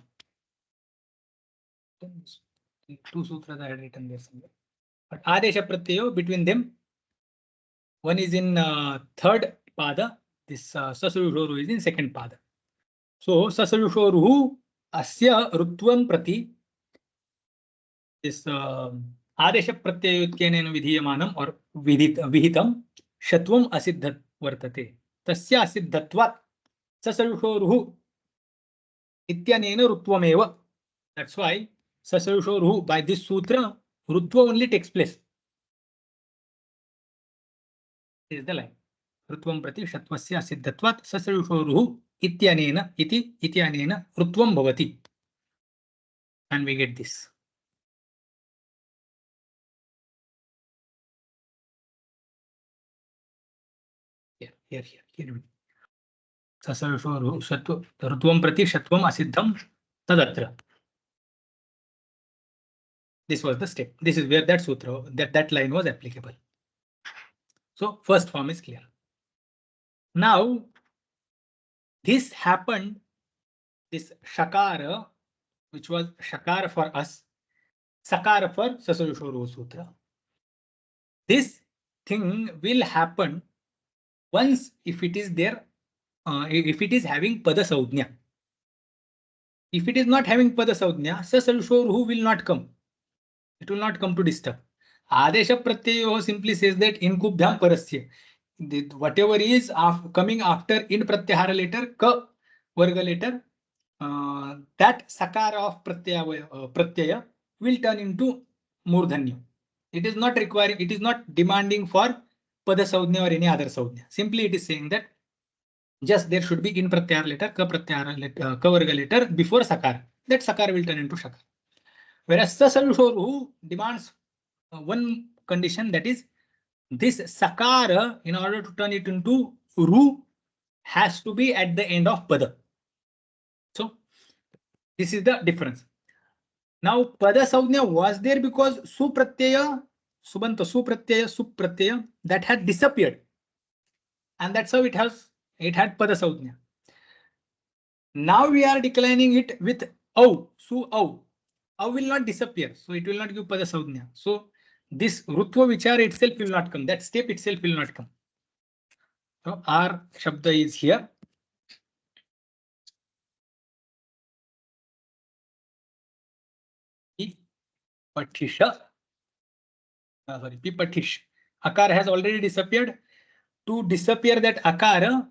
[SPEAKER 1] Two sutras I had written there somewhere. But Adesha pratyayo between them, one is in third pada, this Sasayushoruhu is in second pada. So Sasayushoruhu asya Rutvam prati, this Adesha pratyayo ityanena vidhiyamanam or vihitam Shatvam asiddhat vartate. Tasya asiddhatvat Sasayushoruhu ityanena Ruttvameva. That's why Sasayushoruhu by this sutra, Rutva only takes place. This is the line. Rutvam prati Shatvasya asiddhatvat Sasayushoruhu ityanena ityanena Rutvam bhavati. And we get this. Here. Sasayushoruhu Rutvam prati Shatvam asiddham tadatra. This was the step. This is where that sutra, that line was applicable. So first form is clear. Now this happened, this Shakara, which was Shakara for us, Sakara for Sasayushoruhu Sutra. This thing will happen once if it is there, if it is having Pada Saudhnya. If it is not having Pada Saudhnya, Sasayushoruhu will not come. It will not come to disturb. Adesha Pratyayo simply says that in Kubhyam Parasya. Whatever is coming after in Pratyahara letter, Ka Varga letter, that Sakara of Pratyaya will turn into Murdhanya. It is not requiring, it is not demanding for Pada Saudhnya or any other Saudhnya. Simply it is saying that just there should be in Pratyahara letter, Ka Pratyahara letter, Ka Varga letter before Sakara. That Sakara will turn into Shakara. Whereas Sasayushoruhu demands one condition, that is this Sakara, in order to turn it into Ru, has to be at the end of pada. So this is the difference. Now pada saujna was there because supratyaya, subanta supratyaya, supratyaya that had disappeared, and that's how it had pada saujna. Now we are declining it with au, su au. Au will not disappear, so it will not give pada saujna. So this rutva vichar itself will not come. That step itself will not come. So our shabda is here. Pipatisha. Sorry, pipatish. Akar has already disappeared. To disappear that akara,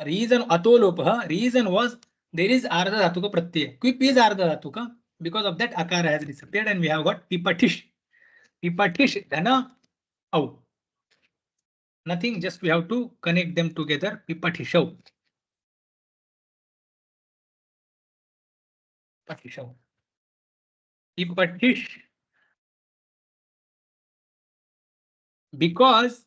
[SPEAKER 1] reason atolopa, reason was there is ardha dhatuka pratyaya. Quip is ardha dhatuka. Because of that akara has disappeared and we have got pipatish. Pipatish dhana au. Nothing, just we have to connect them together. Pipatishav. Pipatishav. Pipatish. Because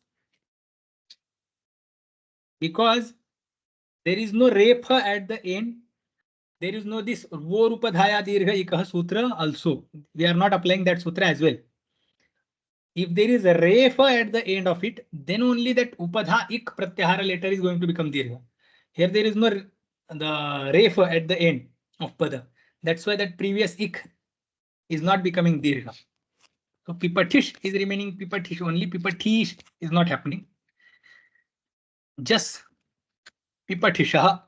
[SPEAKER 1] there is no repa at the end. There is no this vo rupadhaya dirgha ikah sutra also. We are not applying that sutra as well. If there is a refa at the end of it, then only that upadha ik pratyahara letter is going to become dirgha. Here there is no the refa at the end of pada. That's why that previous ik is not becoming dirgha. So pipatish is remaining pipatish only. Pipatish is not happening. Just pipatisha.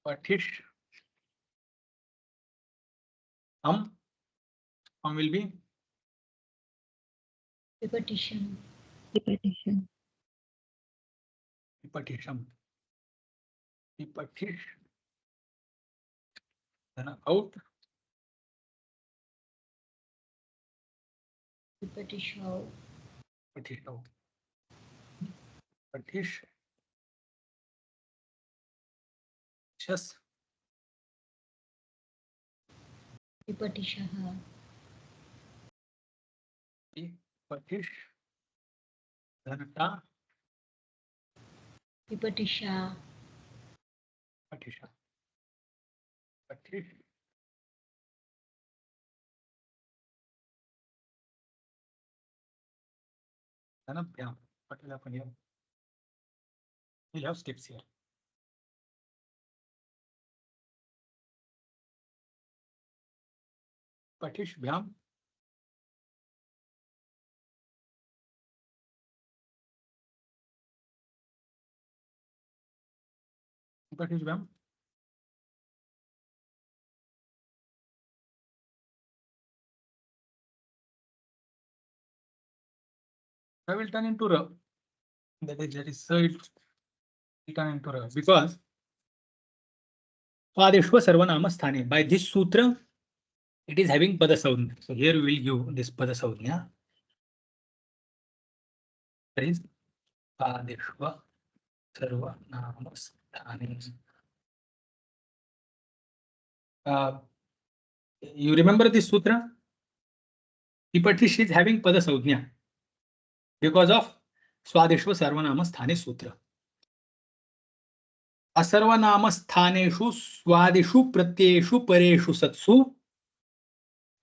[SPEAKER 1] Patish. Will be
[SPEAKER 3] Repetition.
[SPEAKER 1] Repetition. Repetish. Then out.
[SPEAKER 3] Repetition.
[SPEAKER 1] Repetition. Repetish. Just.
[SPEAKER 3] Repetition.
[SPEAKER 1] Repetish. Then ta.
[SPEAKER 3] Repetition.
[SPEAKER 1] Repetition. Repetish. Then yeah. What will happen here? We'll have steps here. Patish Bhyam. Patish Bhyam. I will turn into Ra. That is so it will turn into Ra because Swadeshva Sarvanama Sthane. By this sutra, it is having Pada Saudhya. So here we will give this Pada Saudhya. That is Swadeshva Sarvanama Sthane. You remember this sutra? Pipatish is having Pada Saudhya because of Swadeshva Sarvanama Sthane Sutra. Asarvanama Sthaneshu Swadeshu Pratyeshu Pareshu Satsu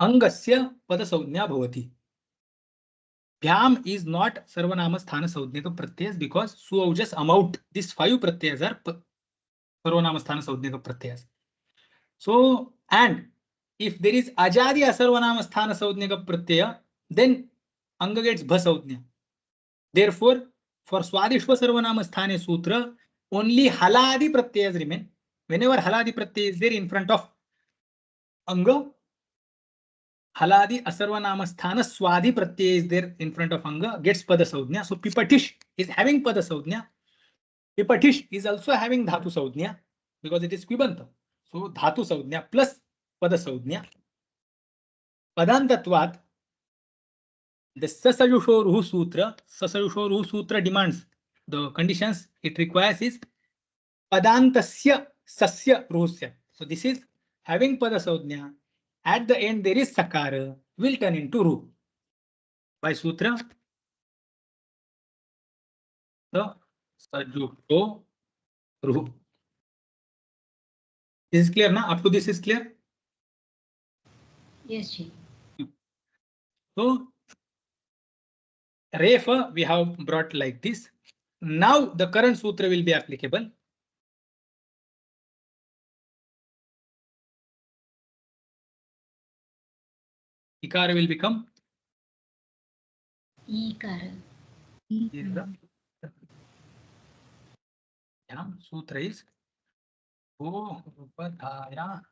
[SPEAKER 1] Angasya Pada Saudhya Bhavati. Bhyam is not Sarvanama Sthana Saudhya Pratyas because Suaujas amount. These 5 Pratyas are Sarvanama Sthana Saudhya Pratyas. So, and if there is Ajadi Asarvanama Sthana Saudhya Pratyaya, then Anga gets Bha Saudhya. Therefore, for Swadeshva Sarvanama Sthane Sutra, only Haladi Pratyas remain. Whenever Haladi Pratyay is there in front of Anga, Haladi Asarvanama Sthana Swadi Pratyay is there in front of Anga, gets Pada Saudhya. So Pipatish is having Pada Saudhya. Pipatish is also having Dhatu Saudhya because it is Quibanta. So Dhatu Saudhya plus Pada Saudhya. Padantatvat, the Sasayusho Ruhu Sutra demands the conditions it requires is Padantasya Sasya Ruhusya. So this is having padasaunya, at the end there is sakara, will turn into ru. By sutra, the sajuto ru. This is clear now? Up to this is clear?
[SPEAKER 3] Yes, Ji.
[SPEAKER 1] So, refa we have brought like this. Now the current sutra will be applicable. Ikara will become
[SPEAKER 3] Ikara.
[SPEAKER 1] Yeah, sutra is O Upadhaya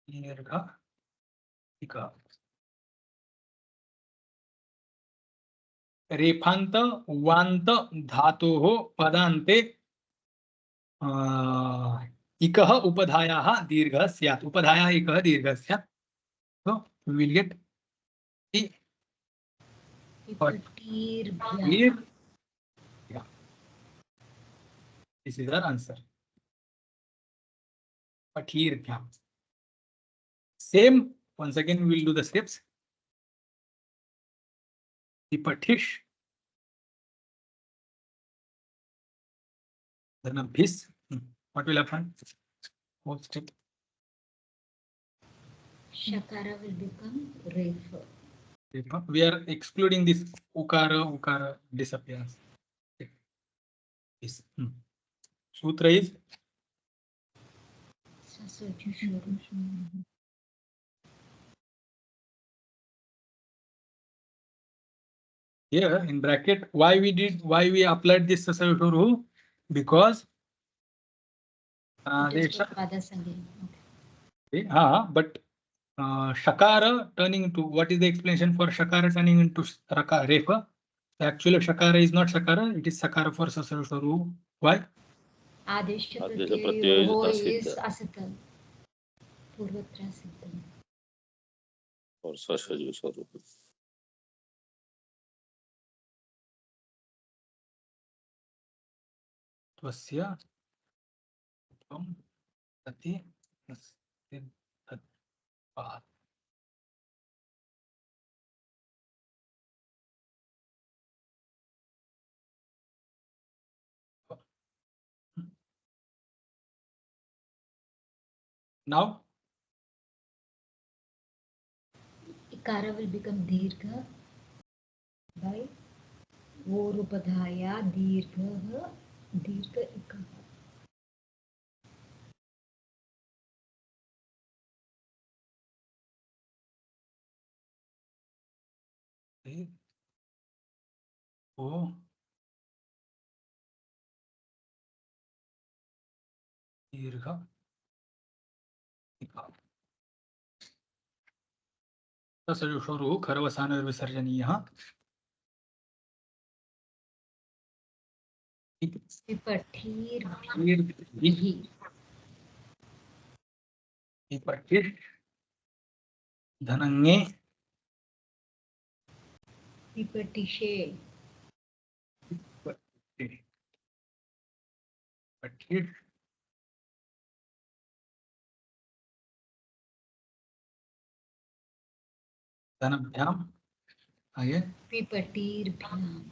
[SPEAKER 1] Dirgha Ika. रेफांत वांत धातोः पदान्ते इकः उपधायाः दीर्घः स्यात्. उपधायाः इकः दीर्घः स्यात्. So we will get the
[SPEAKER 3] Pipatirbyah.
[SPEAKER 1] Yeah. This is our answer. Patirbhyam. Same. Once again, we will do the steps. The patish. Then a bhis. What will happen? Whole step.
[SPEAKER 3] Shakara will become refa.
[SPEAKER 1] We are excluding this ukara disappears. This. Sutra is
[SPEAKER 3] Sasajushuru.
[SPEAKER 1] here in bracket. Why we applied this sasajushuru? Because
[SPEAKER 3] It is for padasanghi.
[SPEAKER 1] okay. But shakara turning into, what is the explanation for shakara turning into refa? Actually, shakara is not shakara, it is sakara for sasajushuru. Why?
[SPEAKER 3] Adesha
[SPEAKER 2] Adesha
[SPEAKER 3] pratyaya
[SPEAKER 2] pratyaya
[SPEAKER 3] is
[SPEAKER 2] asiddha.
[SPEAKER 3] asiddha. Purvatra siddha.
[SPEAKER 2] Or sasajushuru.
[SPEAKER 1] Tvasya tvam tati siddhatvat. Now
[SPEAKER 3] Ikara will become dirgha by Vorupadhaya dirgha dirgha ikaha.
[SPEAKER 1] O dirgha sasajushuru kharvasana विसर्जनीयः.
[SPEAKER 3] Pipatirbyah.
[SPEAKER 1] Patish धनंगे
[SPEAKER 3] Pipatishe.
[SPEAKER 1] Patish धनभ्याम again
[SPEAKER 3] Pipatirbhyam.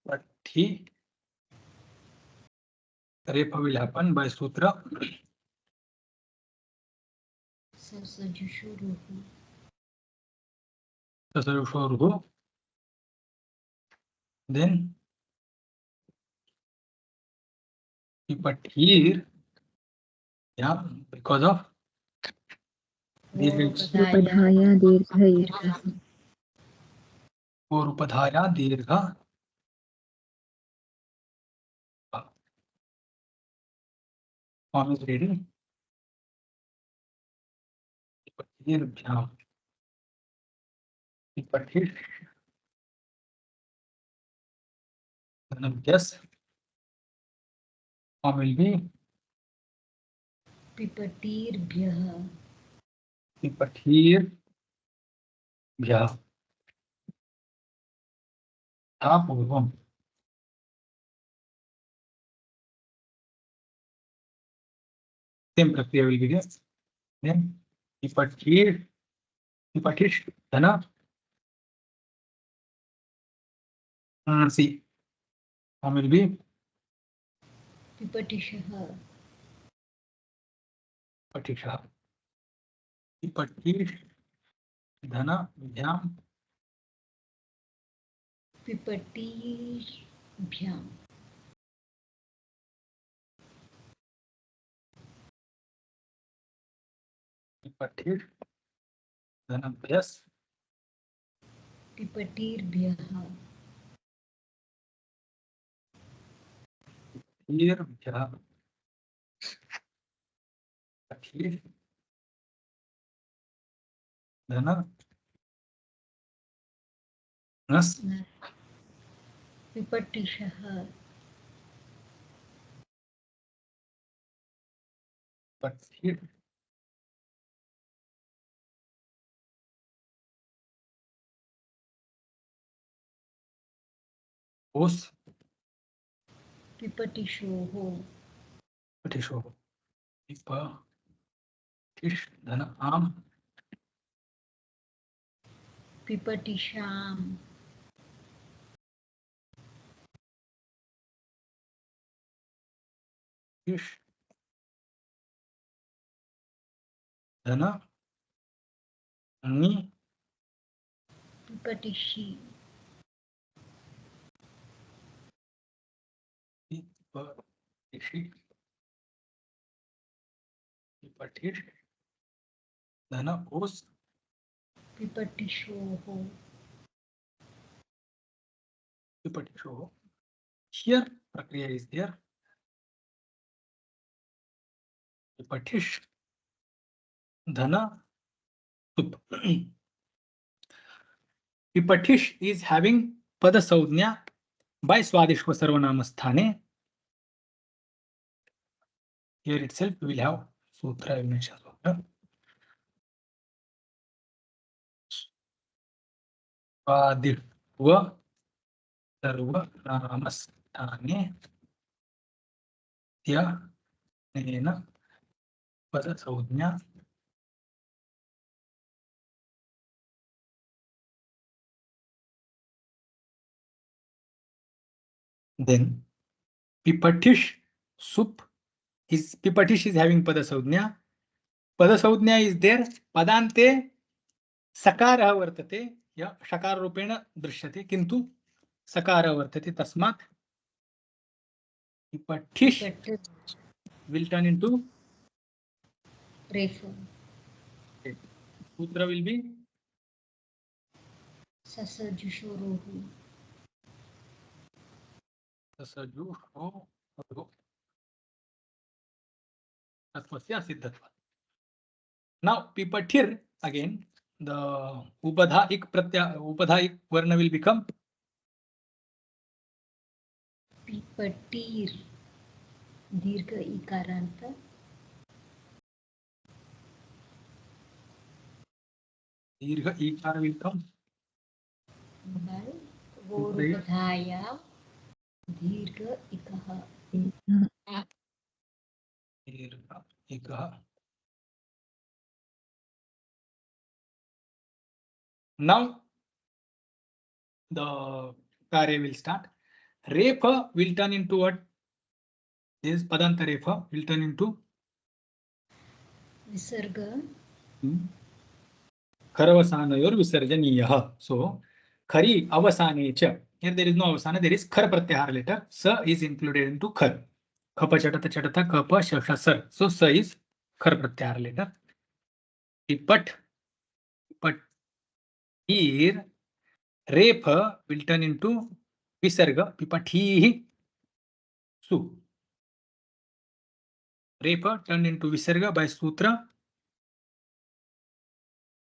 [SPEAKER 1] Pati refa will happen by sutra
[SPEAKER 3] Sasajushuru.
[SPEAKER 1] sasajushuru. Then Pipatir, yeah, because of
[SPEAKER 3] Vorupadhaya dirgha.
[SPEAKER 1] Upadhaya dirgha. Form is ready. Pipatir, Pipatir. Yes. Form will be
[SPEAKER 3] Pipatirbyah.
[SPEAKER 1] Pipatir, yeah. Purvam. Same prakriya will be there. Then Pipatish Dhana. See, form will be
[SPEAKER 3] Pipatishah.
[SPEAKER 1] Patisha. Pipatish Dhana Vyam.
[SPEAKER 3] Pipatishbhyam.
[SPEAKER 1] Pipatish Dhana Vyas.
[SPEAKER 3] Pipatirbhyah.
[SPEAKER 1] Pirbhya. Patish Dhana Nas.
[SPEAKER 3] Pipatishah.
[SPEAKER 1] Patish Os.
[SPEAKER 3] Pipatishoho.
[SPEAKER 1] Patisho. Pipatish Dhana Am.
[SPEAKER 3] Pipatisham.
[SPEAKER 1] Pish Dhana Ni.
[SPEAKER 3] Pipatishi.
[SPEAKER 1] Pipatishi. Pipatish Dhana Os.
[SPEAKER 3] Pipatishoho.
[SPEAKER 1] Pipatisho. Here prakriya is there. Pipatish Dhana Sup. Pipatish is having pada saudnya by Swadishva Sarvanama Sthane. Here itself we will have Sutra Vinasha Sutra. Swadishva Sarvanama Sthane. Tya Nena pada saudnya. Then Pipatish Sup is Pipatish is having pada saudnya. Pada saudnya is there. Padante सकारः वर्तते या षकार रूपेण दृश्यते किंतु सकारः वर्तते तस्मात् Pipatish will turn into
[SPEAKER 3] Refa.
[SPEAKER 1] Sutra will be
[SPEAKER 3] Sasajushuruhu.
[SPEAKER 1] Sasaju Tatvasya Siddhatva. Now Pipatir again the upadhaik varna will become
[SPEAKER 3] Pipatir. Dirgha ikaranta.
[SPEAKER 1] Dirgha ikara will come.
[SPEAKER 3] Well, Vorubadhaya. Dirgha ikaha.
[SPEAKER 1] Dirgha ikaha. Now the karya will start. Refa will turn into what? This Padanta Refa will turn into
[SPEAKER 3] Visarga.
[SPEAKER 1] Kharavasanayor Visarjaniyah. So Khari Avasanecha. Here there is no Avasana, there is Khar Pratyahar letter. Sa is included into Khar. Khapa Chatata Chatata Kapa Shasha Sar. So Sa is Khar Pratyahar letter. Pipat. Here Refa will turn into Visarga. Pipatihi Su. Refa turned into Visarga by Sutra.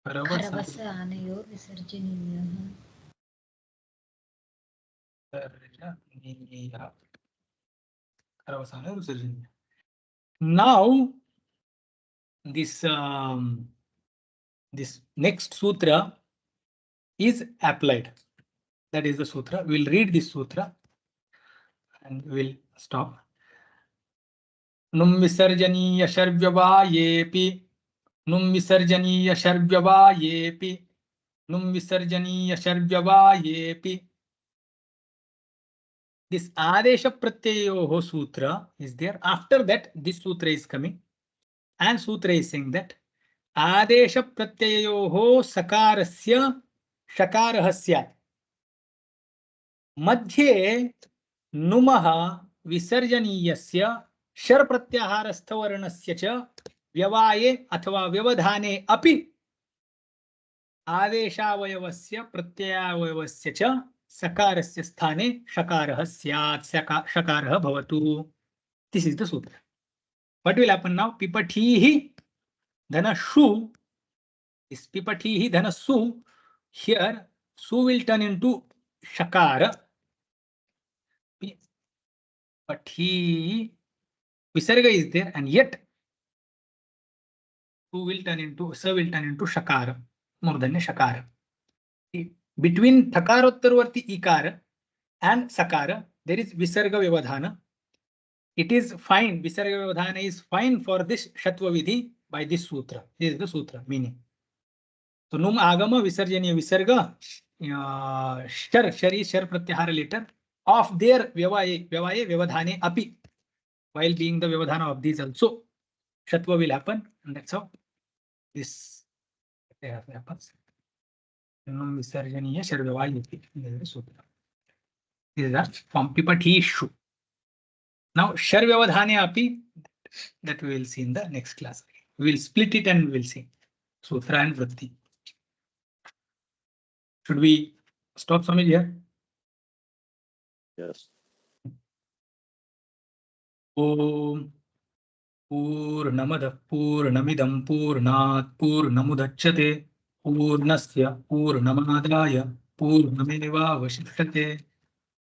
[SPEAKER 3] Karavasanayor Visarjaniyah.
[SPEAKER 1] Now this next sutra is applied. That is the sutra. We will read this sutra and we will stop. Num विसर्जनीय शर्व्यवायेपि num विसर्जनीय शर्व्यवायेपि num विसर्जनीय शर्व्यवायेपि. This adesha pratyayoho sutra is there. After that, this sutra is coming, and sutra is saying that adesha pratyayoho sakarasya shakarah syat. मध्ये नुमः विसर्जनीयस्य sir प्रत्याहारस्थ वर्णस्य च व्यवाये अथवा व्यवधाने अपि आदेशावयवस्य प्रत्ययावयवस्य च सकारस्य स्थाने शकारः स्यात्, शकारः भवतु. This is the sutra. What will happen now? Pipatihi dhanashu. This pipatihi dhanasu. Here, su will turn into shakara. But he visarga is there, and yet su will turn into shakara, more than a shakara. Between thakarottaravarti ikara and sakara, there is visarga vyavadhana. It is fine. Visarga vyavadhana is fine for this shatva vidhi by this sutra. This is the sutra meaning. So num agama visarjaniya visarga shar pratyahara later of their vyavaye vyavadhane api. While being the vyavadhana of these also, shatva will happen, and that's how this happens. Num visarjaniya shar vyavayeti. This is the sutra. This is the from pipatishu. Now shar vyavadhane api, that we will see in the next class. We will split it and we will see sutra and vritti. Should we stop Swami here?
[SPEAKER 2] Yes.
[SPEAKER 1] Om Purnamada Purnamidam Purnat Purnamudachyate Purnasya Purnamadaya Purnameva Vashishyate.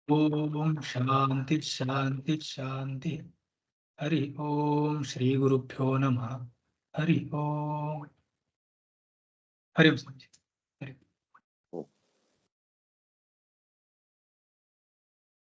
[SPEAKER 1] Om Shanti Shanti Shanti. Hari Om Shri Gurubhyo Namah. Hari Om. Hari Om.